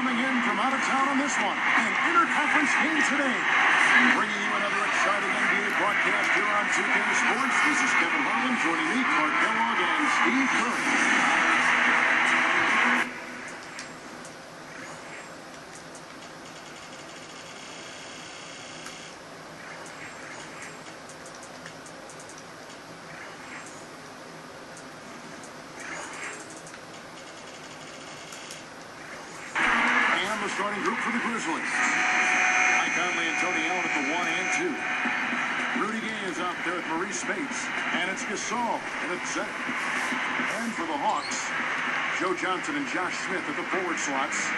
coming in from out of town on this one. An interconference game today. Bringing you another exciting NBA broadcast here on 2K Sports. This is Kevin Harlan joining me, Clark Kellogg, and Steve Curry. Starting group for the Grizzlies. Mike Conley and Tony Allen at the 1 and 2. Rudy Gay is out there with Maurice Spates. And it's Gasol at the center. And for the Hawks, Joe Johnson and Josh Smith at the forward slots.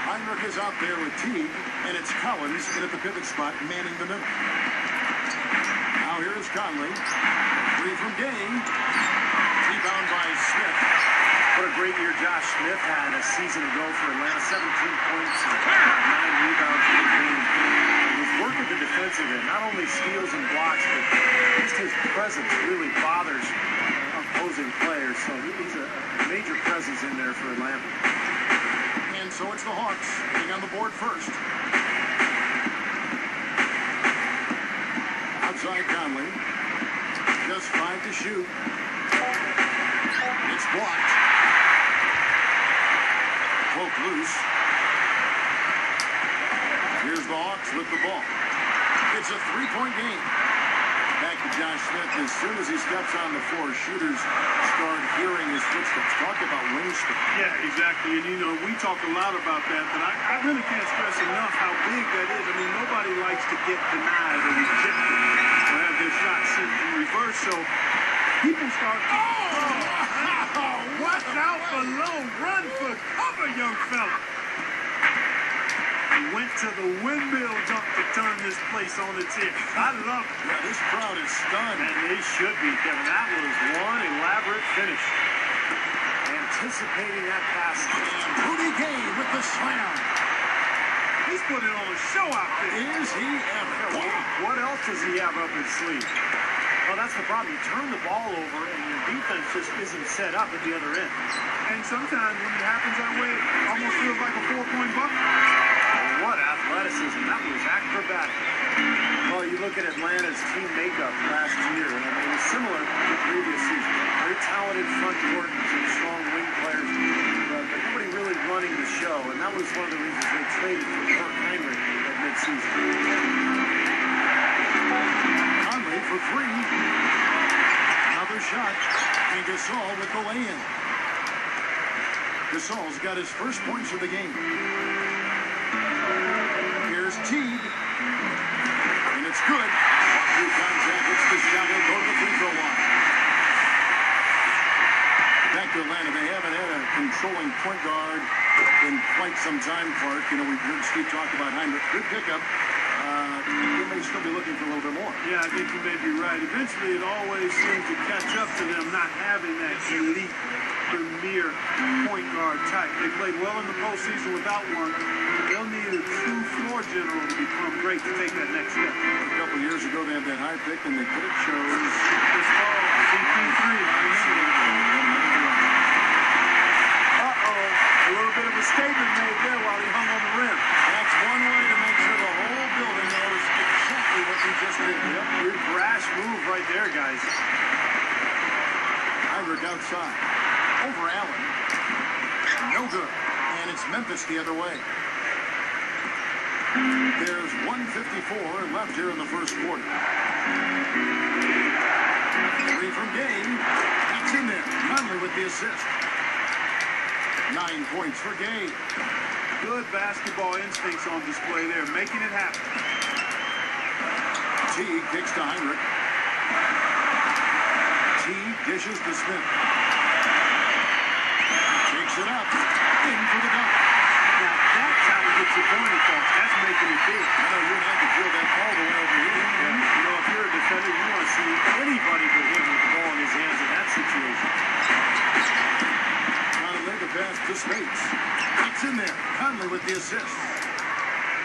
Heinrich is out there with Teague. And it's Collins in at the pivot spot, manning the middle. Now here is Conley. Three from Gay. Rebound by Smith. What a great year Josh Smith had a season ago for Atlanta. 17 points and 9 rebounds in the game. His work at the defensive end, not only steals and blocks, but just his presence really bothers opposing players. So he's a major presence in there for Atlanta. And so it's the Hawks getting on the board first. Outside Conley. Just 5 to shoot. It's blocked. Poke loose. Here's the Hawks with the ball. It's a three-point game. Back to Josh Smith. As soon as he steps on the floor, shooters start hearing his footsteps. Talk about wingspan. Yeah, exactly. And, you know, we talk a lot about that, but I really can't stress enough how big that is. I mean, nobody likes to get denied or rejected or have their shot sent in reverse. So people start, watch out below, run for cover, young fella. He went to the windmill dunk to turn this place on its head. I love it. Yeah, this crowd is stunned. And they should be, Kevin. That was one elaborate finish. Anticipating that pass. And Rudy Gay with the slam. He's putting on a show out there. Is he ever? What else does he have up his sleeve? Well, that's the problem. You turn the ball over, and your defense just isn't set up at the other end. And sometimes when it happens that way, it almost feels like a 4-point bucket. What athleticism. That was acrobatic. Well, you look at Atlanta's team makeup last year, and it was similar to the previous season. Very talented front court and some strong wing players, but nobody really running the show, and that was one of the reasons they traded for Kurt Heinrich at midseason. Conley for three. Another shot. And Gasol with the lay-in. Gasol's got his first points of the game. Here's Teague. And it's good. Two contact. It's the shot. He'll go to the free throw line. Back to Atlanta. They haven't had a controlling point guard in quite some time, Clark. You know, we've heard Steve talk about Heinrich. Good pickup. They may still be looking for a little bit more. Yeah, I think you may be right. Eventually, it always seems to catch up to them not having that elite, premier point guard type. They played well in the postseason without one. They'll need a true floor general to become great to take that next step. A couple of years ago, they had that high pick, and they could have chose this ball, CP3. A little bit of a statement made there while he hung on the rim. That's one way to make sure the whole building knows exactly what you just did. Yep, your brash move right there, guys. Heinrich outside. Over Allen. No good. And it's Memphis the other way. There's 1:54 left here in the first quarter. Three from Gay. That's in there. Conley with the assist. 9 points for Gay. Good basketball instincts on display there, making it happen. Teague kicks to Heinrich. Teague dishes to Smith. Takes it up. In for the dunk. Now, that's how he gets your corner thoughts. That's making it big. I know you'd have to feel that all the way over here. And, you know, if you're a defender, you want to see anybody but him with the ball in his hands in that situation. Trying to make a pass to Spates. It's in there. Conley with the assist.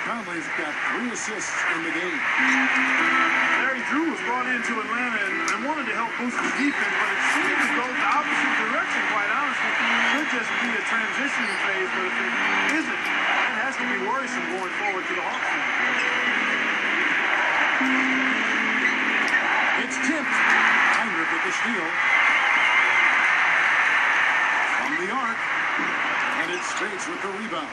Conley's got 3 assists in the game. Larry Drew was brought into Atlanta and wanted to help boost his defense, but it seemed to go the opposite direction, quite honestly. It could just be a transitioning phase, but if it isn't, could be worrisome going forward to the Hawks. It's tipped. Heinrich with the steal. From the arc. And it's Spates with the rebound.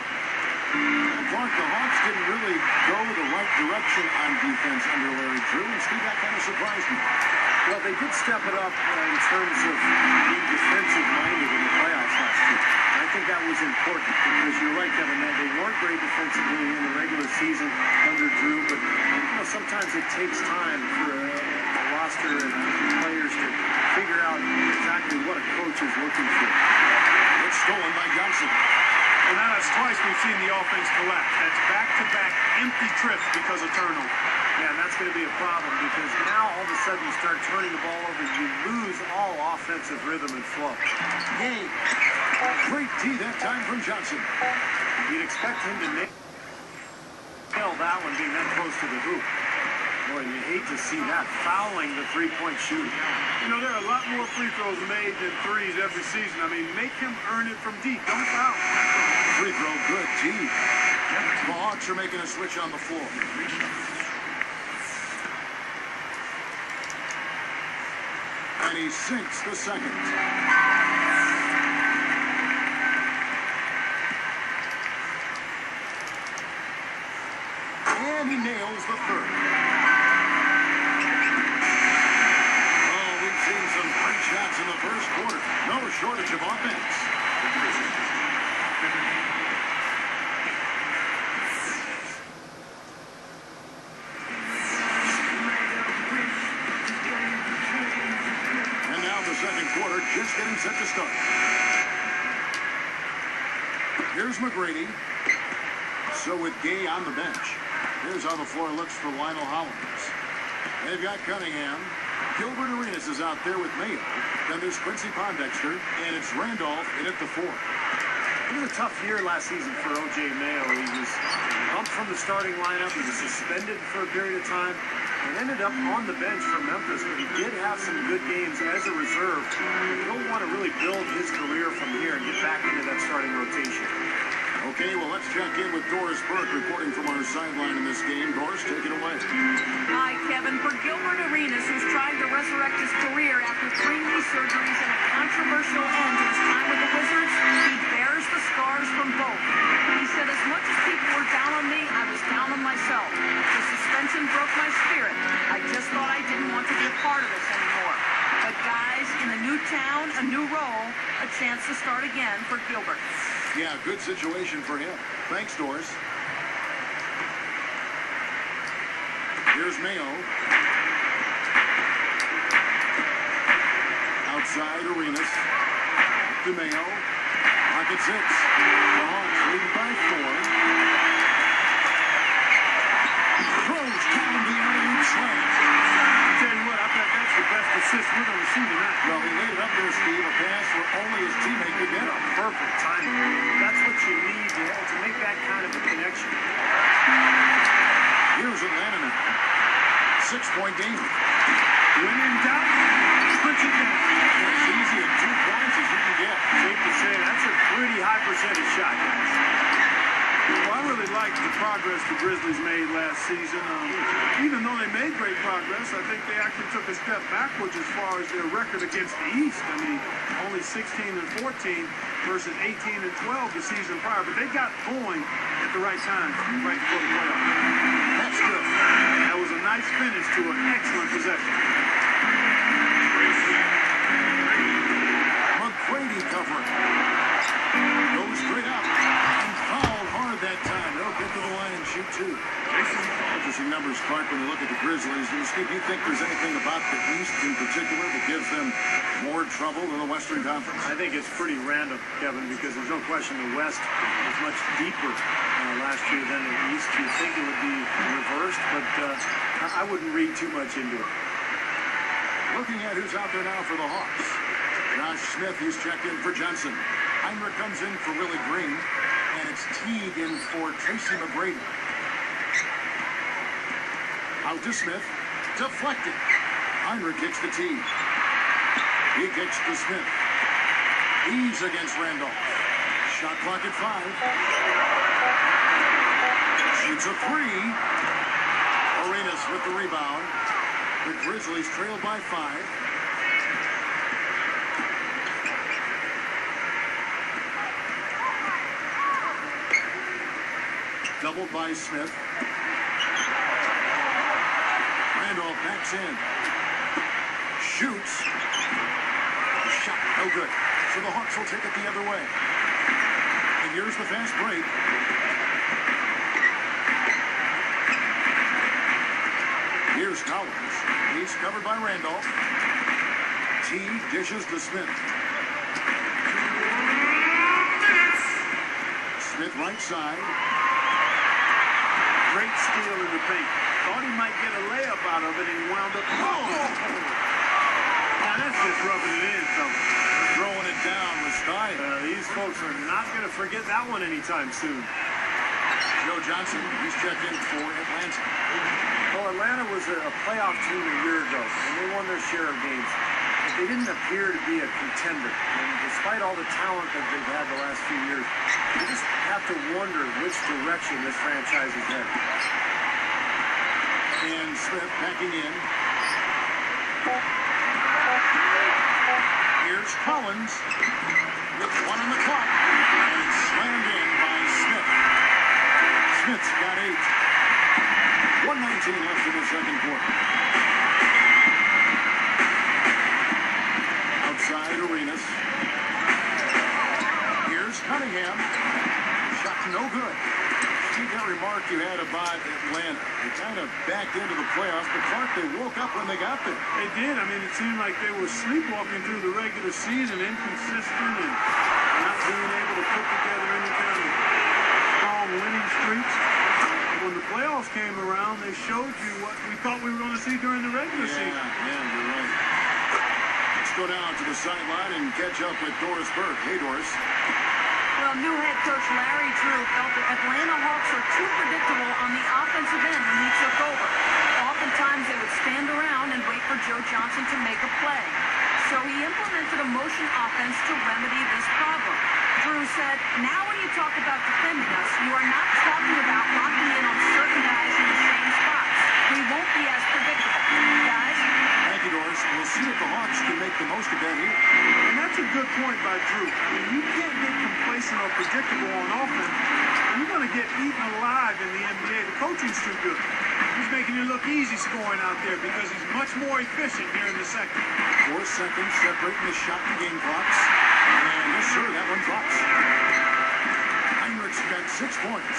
Clark, the Hawks didn't really go the right direction on defense under Larry Drew, and Steve, that kind of surprised me. Well, they did step it up in terms of being defensive-minded in the playoffs last year. And I think that was important because you're right, Kevin, that they weren't great defensively in the regular season under Drew, but sometimes it takes time for a roster and players to figure out exactly what a coach is looking for. It's stolen by Johnson. And now that's twice we've seen the offense collapse. That's back-to-back empty trips because of turnover. Yeah, and that's going to be a problem because now all of a sudden you start turning the ball over, you lose all offensive rhythm and flow. Yay. Great D that time from Johnson. You'd expect him to nail that one being that close to the hoop. Boy, you hate to see that, fouling the three-point shooter. You know, there are a lot more free throws made than threes every season. I mean, make him earn it from deep. Don't foul. Free throw, good D. The Hawks are making a switch on the floor. And he sinks the second. And he nails the third. Oh, we've seen some great shots in the first quarter. No shortage of offense. And now the second quarter just getting set to start. Here's McGrady. So with Gay on the bench. Here's how the floor looks for Lionel Hollins. They've got Cunningham. Gilbert Arenas is out there with Mayo. Then there's Quincy Pondexter, and it's Randolph in at the 4. It was a tough year last season for O.J. Mayo. He was bumped from the starting lineup. He was suspended for a period of time and ended up on the bench for Memphis, but he did have some good games as a reserve. He'll want to really build his career from here and get back into that starting rotation. Okay, well, let's check in with Doris Burke reporting from our sideline in this game. Doris, take it away. Hi, Kevin. For Gilbert Arenas, who's trying to resurrect his career after 3 knee surgeries and a controversial end to his time with the Wizards, he bears the scars from both. He said, as much as people were down on me, I was down on myself. The suspension broke my spirit. I just thought I didn't want to be a part of this anymore. But guys, in a new town, a new role, a chance to start again for Gilbert. Yeah, good situation for him. Thanks, Doris. Here's Mayo. Outside Arenas. To Mayo. Pocket 6. The Hawks leading by 4. Throws down the alley-oop slam. I'll tell you what, I bet that's the best assist we're going to see tonight. Well, he laid it up there, Steve. A pass where only his teammate could get it. Perfect timing. That's what you need to make that kind of a connection. Here's Atlanta now. 6-point game. When in doubt, switch it down. As easy at 2 points as you can get. Safe to say that's a pretty high percentage shot, guys. Well, I really liked the progress the Grizzlies made last season. Even though they made great progress, I think they actually took a step backwards as far as their record against the East. I mean, only 16-14 versus 18-12 the season prior. But they got going at the right time, right before the playoffs. That's good. That was a nice finish to an excellent possession. McGrady covering. Goes straight up. And fouled hard that time. They'll get to the line and shoot 2. Interesting numbers, Clark, when you look at the Grizzlies. Steve, do you think there's anything about the East in particular that gives them more trouble than the Western Conference? I think it's pretty random, Kevin, because there's no question the West was much deeper last year than the East. You'd think it would be reversed, but I wouldn't read too much into it. Looking at who's out there now for the Hawks. Josh Smith, who's checked in for Johnson. Heinrich comes in for Willie Green. And it's Teague in for Tracy McGrady. Out to Smith. Deflected. Heinrich kicks to Teague. He kicks to Smith. He's against Randolph. Shot clock at 5. Shoots a 3. Arenas with the rebound. The Grizzlies trail by 5. Doubled by Smith. Randolph backs in. Shoots. The shot no good. So the Hawks will take it the other way. And here's the fast break. Here's Collins. He's covered by Randolph. T dishes to Smith. Smith right side. Great steal in the paint. Thought he might get a layup out of it, and he wound up. Oh! Now that's just rubbing it in, something. Throwing it down with style. These folks are not going to forget that one anytime soon. Joe Johnson, he's checked in for Atlanta. Well, Atlanta was a playoff team a year ago, and they won their share of games. But they didn't appear to be a contender. And despite all the talent that they've had the last few years, you just have to wonder which direction this franchise is headed. And Smith backing in. Here's Collins with 1 on the clock. And it's slammed in by Smith. Smith's got 8. 1:19 left in the second quarter. Outside Arenas. Here's Cunningham. Shot no good. See that remark you had about Atlanta. They kind of backed into the playoffs, but Clark, they woke up when they got there. They did. I mean, it seemed like they were sleepwalking through the regular season, inconsistent and not being able to put together any kind of strong winning streaks. When the playoffs came around, they showed you what we thought we were going to see during the regular season. Yeah, you're right. Let's go down to the sideline and catch up with Doris Burke. Hey, Doris. Well, new head coach Larry Drew felt the Atlanta Hawks were too predictable on the offensive end when he took over. Oftentimes, they would stand around and wait for Joe Johnson to make a play. So he implemented a motion offense to remedy this problem. Drew said, now when you talk about defending us, you are not talking about locking in on certain guys in the same spots. We won't be as predictable. Guys? Thank you, Doris. We'll see if the Hawks can make the most of that here. And that's a good point by Drew. I mean, you can't get complacent or predictable on offense. You're going to get eaten alive in the NBA. The coaching's too good. He's making it look easy scoring out there because he's much more efficient here in the second. 4 seconds separating the shot and game clocks. And yes, sir, that one drops. Heinrich's got 6 points.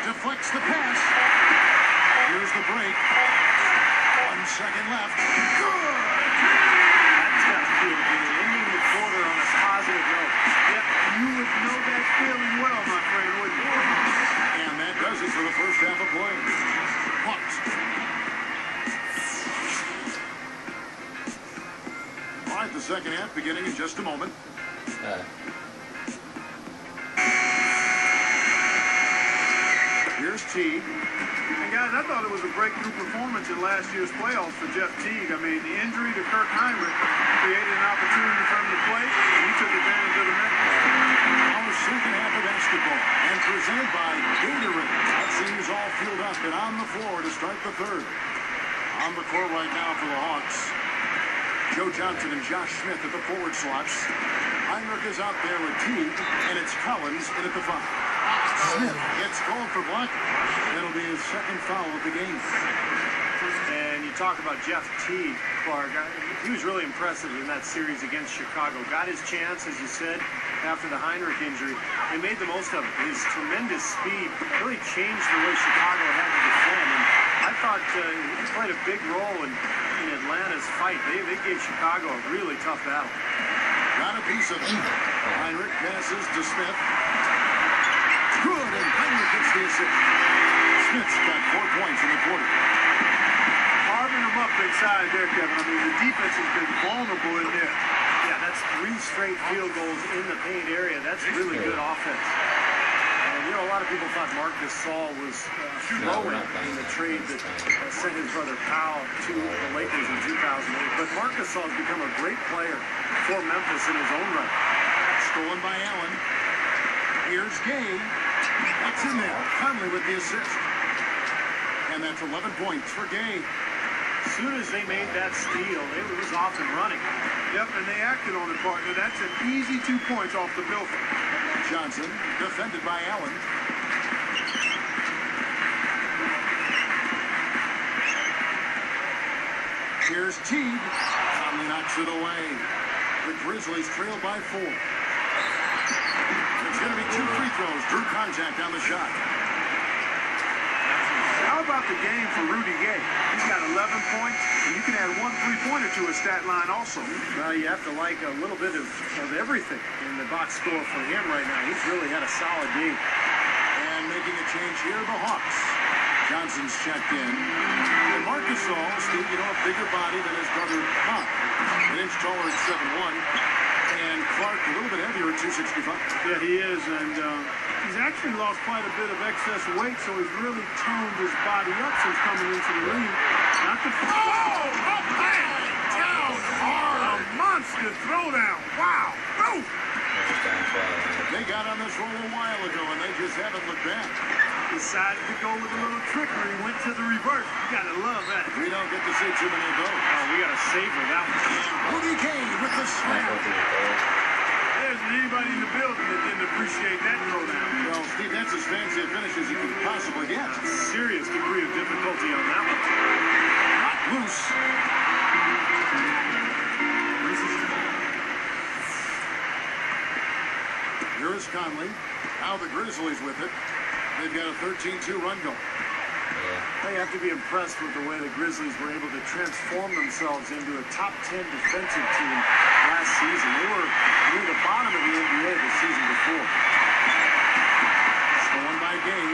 Deflects the pass. Here's the break. 1 second left. Good! That's got to feel good. Ending the quarter on a positive note. Yep, you would know that feeling well, my friend, wouldn't you? And that does it for the first half of play. Hawks. All right, the second half beginning in just a moment. Here's T. And guys, I thought it was a breakthrough performance in last year's playoffs for Jeff Teague. I mean, the injury to Kirk Heinrich created an opportunity for him to play, and he took advantage of the minutes. Our second half of basketball, and presented by Gatorade. That seems all fueled up and on the floor to start the third. On the court right now for the Hawks. Joe Johnson and Josh Smith at the forward slots. Heinrich is out there with Teague, and it's Collins in at the 5. Smith gets called for blocking. That'll be his second foul of the game. And you talk about Jeff Teague, Clark. He was really impressive in that series against Chicago. Got his chance, as you said, after the Heinrich injury. They made the most of it. His tremendous speed really changed the way Chicago had to defend. And I thought he played a big role in Atlanta's fight. They gave Chicago a really tough battle. Got a piece of it. Heinrich passes to Smith. Good, and Heinrich gets the assist. Smith's got 4 points in the quarter. Carving them up inside there, Kevin. I mean, the defense has been vulnerable in there. Yeah, that's 3 straight field goals in the paint area. That's really good offense. And You know, a lot of people thought Marcus Saul was throwing in the trade that sent his brother Powell to the Lakers in 2008. But Marcus Saul has become a great player for Memphis in his own right. Stolen by Allen. Here's Gay. That's in there. Conley with the assist. And that's 11 points for Gay. As soon as they made that steal, it was off and running. Yep, and they acted on it, partner. That's an easy 2 points off the bill. Johnson, defended by Allen. Here's Teague. Conley knocks it away. The Grizzlies trail by 4. It's going to be 2 free throws. Drew contact on the shot. How about the game for Rudy Gay? He's got 11 points, and you can add 1 3-pointer to his stat line also. Well, you have to like a little bit of everything in the box score for him right now. He's really had a solid game. And making a change here, the Hawks. Johnson's checked in. And Marcus Saul, Steve, you know, a bigger body than his brother Pop. An inch taller at 7'1". And Clark a little bit heavier at 265. Yeah, he is, and he's actually lost quite a bit of excess weight, so he's really toned his body up since coming into the league. Not the Up and down hard. a monster throwdown. Wow. Oof. They got on this roll a while ago, and they just haven't looked back. Decided to go with a little trickery, went to the reverse. You gotta love that. We don't get to see too many of those. Oh, we got to savor that one. And Rudy Gay with the slam. There isn't anybody in the building that didn't appreciate that throwdown. Well, Steve, that's as fancy a finish as you could possibly get. Serious degree of difficulty on that one. Not loose. Here is Conley. Now the Grizzlies with it. They've got a 13-2 run going. They have to be impressed with the way the Grizzlies were able to transform themselves into a top 10 defensive team last season. They were near the bottom of the NBA the season before. Stolen by Gay.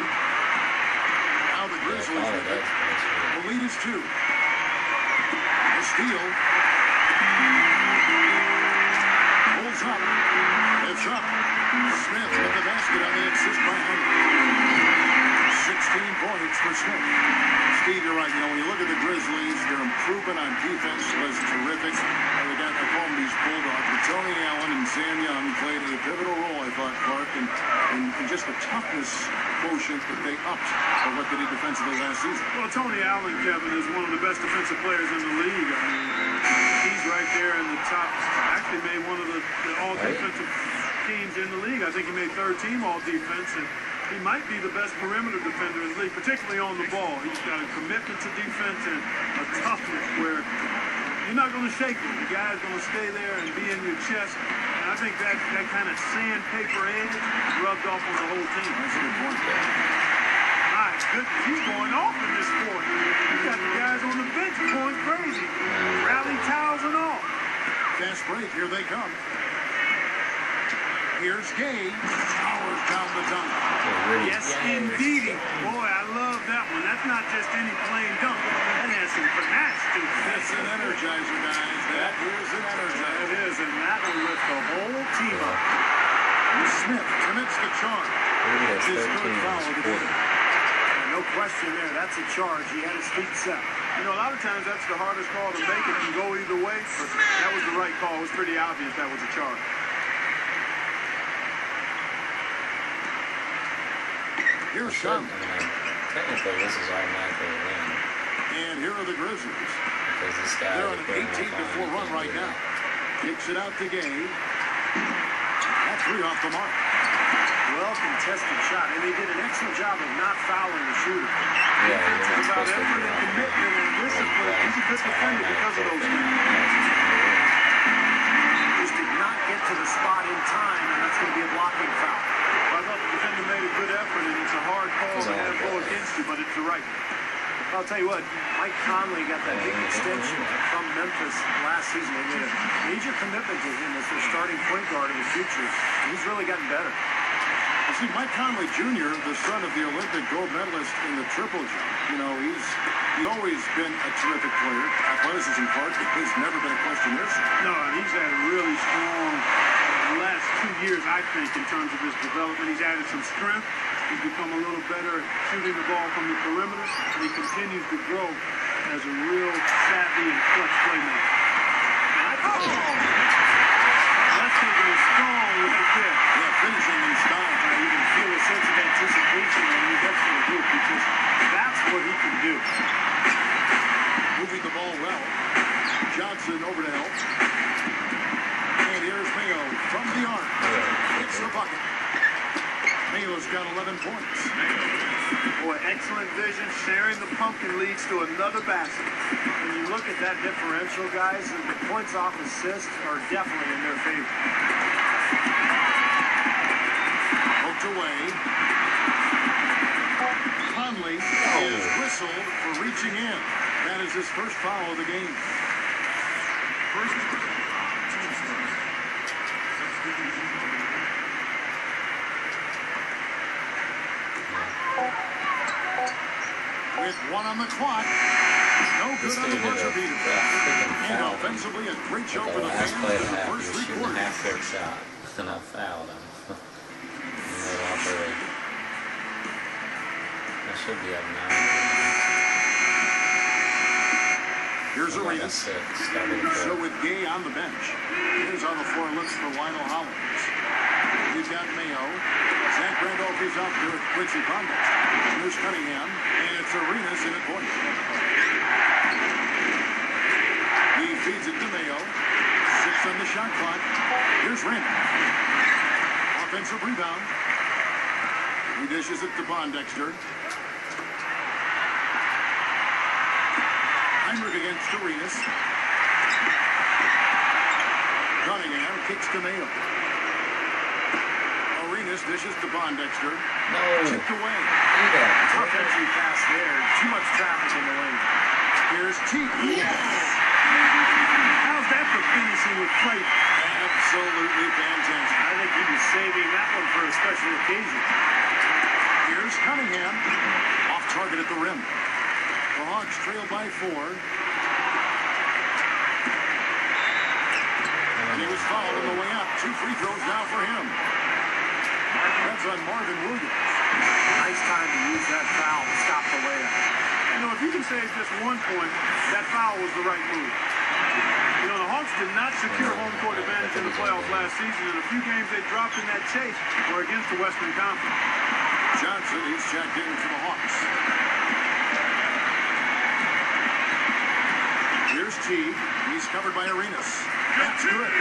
Now the Grizzlies with it. The lead is 2. The steal. Holds up. It's up. Smith with the basket on the assist by Hunter. 16 points for Smith. Steve, you're right. You know, when you look at the Grizzlies, their improvement on defense was terrific. And I call them these Bulldogs. But Tony Allen and Sam Young played a pivotal role, I thought, Clark, in just the toughness quotient that they upped for what they did defensively last season. Well, Tony Allen, Kevin, is one of the best defensive players in the league. I mean, he's right there in the top. Actually made one of the all-defensive teams in the league. I think he made third team all-defense, and he might be the best perimeter defender in the league, particularly on the ball. He's got a commitment to defense and a toughness where you're not going to shake him. The guy's going to stay there and be in your chest. And I think that kind of sandpaper edge rubbed off on the whole team. That's a good point. My goodness, he's going off in this sport. You got the guys on the bench going crazy. Rally towels and all. Fast break. Here they come. Here's Gay. Towers down the dunk. Yes, indeedy. Boy, I love that one. That's not just any plain dunk. That has some finesse to it. That's an energizer, guys. That is an energizer. It is, and that will lift the whole team up. And Smith commits the charge. His third foul of the game. No question there. That's a charge. He had his feet set. You know, a lot of times that's the hardest call to make. It can go either way, but that was the right call. It was pretty obvious that was a charge. Here's Conley. Technically, this is automatically a win. And here are the Grizzlies. Because this guy They're on an 18-4 run right now. Kicks it out to Gay. That 3 off the mark. Well contested shot, and they did an excellent job of not fouling the shooter. Yeah, It's about effort and commitment and discipline. He's a good defender because of those things. Just did not get to the spot in time, and that's going to be a blocking foul. I thought the defender made a good effort, and it's a hard call to have go against you, but it's the right one. I'll tell you what, Mike Conley got that big extension from Memphis last season. They made a major commitment to him as their starting point guard in the future. He's really gotten better. You see, Mike Conley Jr., the son of the Olympic gold medalist in the triple jump, you know, he's always been a terrific player. Athleticism part, there's never been a question there. No, and he's had a really strong last 2 years, I think, in terms of his development. He's added some strength. He's become a little better at shooting the ball from the perimeter, and he continues to grow as a real savvy and clutch playmaker. That's taking a strong right there. Yeah, finishing in style. You can feel a sense of anticipation when he gets to the hoop because that's what he can do. Moving the ball well. Johnson over to help. And here's Mayo from the arc. Hits the bucket. Mayo's got 11 points. Boy, excellent vision. Sharing the pumpkin leads to another basket. When you look at that differential, guys, the points off assists are definitely in their favor. Poked away. Conley is whistled for reaching in. That is his first foul of the game. With 1 on the clock. No good on the buzzer beater. And offensively, a great show for the fans in the first 3 quarters. Half-court shot, and I fouled him. I should be up 9. Here's Arenas. So with Gay on the bench. Here's on the floor looks for Lionel Hollins. He's got Mayo. Zach Randolph is out there with Quincy Pondix. Here's Cunningham. And it's Arenas in at point. He feeds it to Mayo. 6 on the shot clock. Here's Randolph. Offensive rebound. He dishes it to Pondexter. Heinrich against Arenas. Cunningham kicks to Mayo. Arenas dishes to Pondexter. No. Tipped away. Tough entry pass there. Too much traffic in the lane. Here's T. Yes. How's that for finishing with flavor? Absolutely fantastic. I think he was saving that one for a special occasion. Here's Cunningham. Off target at the rim. The Hawks trail by 4. And he was fouled on the way up. 2 free throws now for him. That's on Marvin Williams. Nice time to use that foul to stop the layup. You know, if you can save just 1 point, that foul was the right move. You know, the Hawks did not secure home court advantage in the playoffs last season, and a few games they dropped in that chase were against the Western Conference. Johnson is checked in for the Hawks. Here's T. He's covered by Arenas. That's good.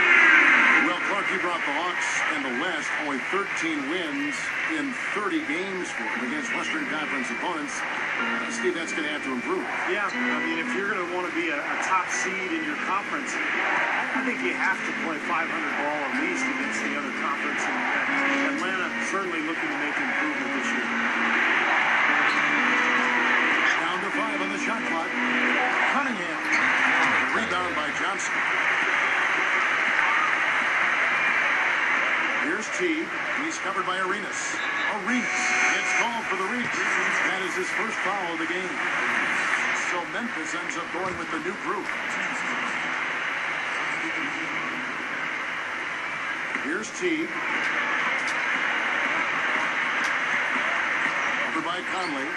Well, Clark, you brought the Hawks and the West only 13 wins in 30 games for them against Western Conference opponents. Steve, that's going to have to improve. Yeah, I mean, if you're going to want to be a top seed in your conference, I think you have to play 500 ball at least against the other conference. And Atlanta certainly looking to make improvement this year. Down to 5 on the shot clock. Cunningham. Rebound by Johnson. Here's T. He's covered by Arenas. Arenas gets called for the reach. That is his first foul of the game. So Memphis ends up going with the new group. Here's T. Over by Conley.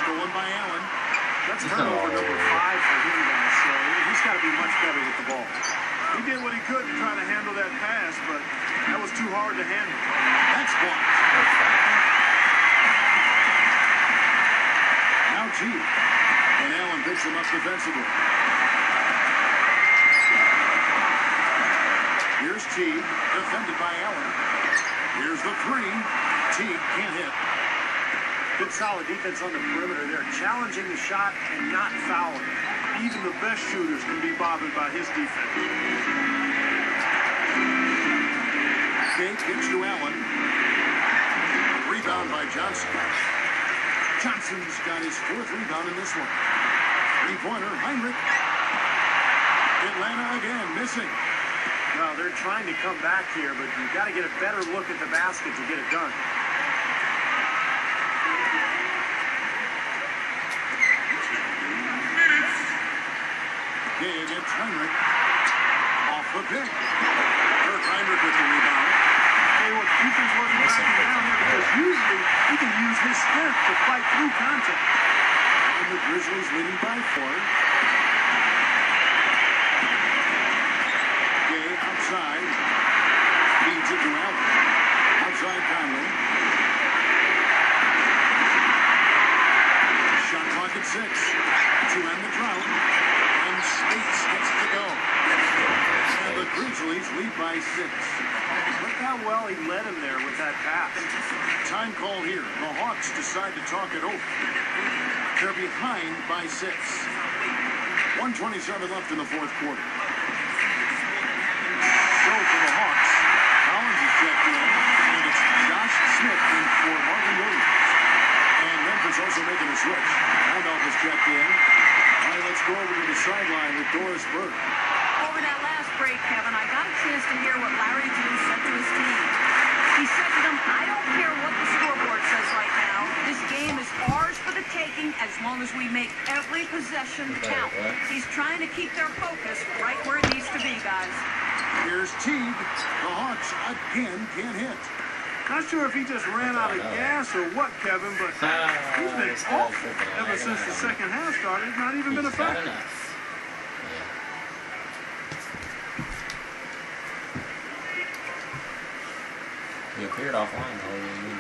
Stolen by Allen. That's turnover number 5 for him, guys. So he's got to be much better with the ball. He did what he could to try to handle that pass, but that was too hard to handle. That's blocked. Now T. And Allen picks him up defensively. Here's T. Defended by Allen. Here's the 3. T can't hit. Good solid defense on the perimeter there. Challenging the shot and not fouling. Even the best shooters can be bothered by his defense. Gay kicks to Allen. Rebound by Johnson. Johnson's got his 4th rebound in this one. 3-pointer, Heinrich. Atlanta again, missing. Well, they're trying to come back here, but you've got to get a better look at the basket to get it done. Gay against Heinrich. Off the pick. Kirk Heinrich with the rebound. tell you what, defense wasn't backing down there because usually he can use his strength to fight through contact. And the Grizzlies leading by 4. Gay outside. Feeds it to Allen. Outside Conley. Shot clock at 6. To end the drought. And Spates gets it to go. And the Grizzlies lead by 6. Look how well he led him there with that pass. Time call here. The Hawks decide to talk it over. They're behind by 6. 1:27 left in the fourth quarter. So for the Hawks, Collins is checked in, and it's Josh Smith in for Marvin Williams. And Memphis also making a switch. Randolph is checked in. All right, let's go over to the sideline with Doris Burke. Over that last break, Kevin, I got a chance to hear what Larry Drew said to his team. He said to them, I don't care what the scoreboard says right now. This game is ours for the taking as long as we make every possession count. He's trying to keep their focus right where it needs to be, guys. Here's Teague. The Hawks again can't hit. Not sure if he just ran out of gas or what, Kevin, but he's been awful ever since the second half started. It's not even been effective. He appeared offline though.